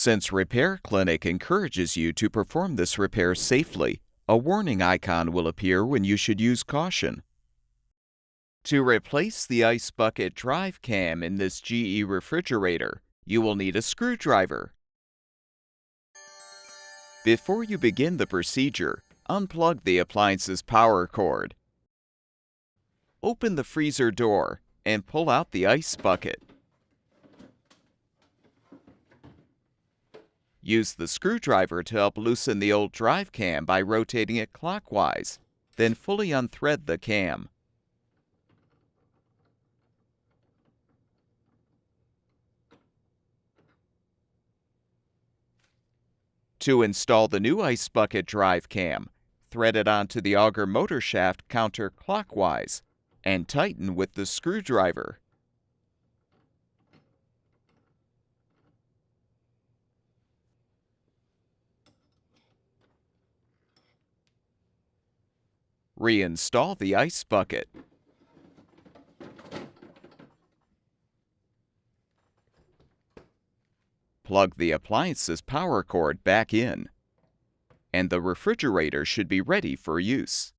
Since Repair Clinic encourages you to perform this repair safely, a warning icon will appear when you should use caution. To replace the ice bucket drive cam in this GE refrigerator, you will need a screwdriver. Before you begin the procedure, unplug the appliance's power cord. Open the freezer door and pull out the ice bucket. Use the screwdriver to help loosen the old drive cam by rotating it clockwise, then fully unthread the cam. To install the new ice bucket drive cam, thread it onto the auger motor shaft counterclockwise and tighten with the screwdriver. Reinstall the ice bucket. Plug the appliance's power cord back in, and the refrigerator should be ready for use.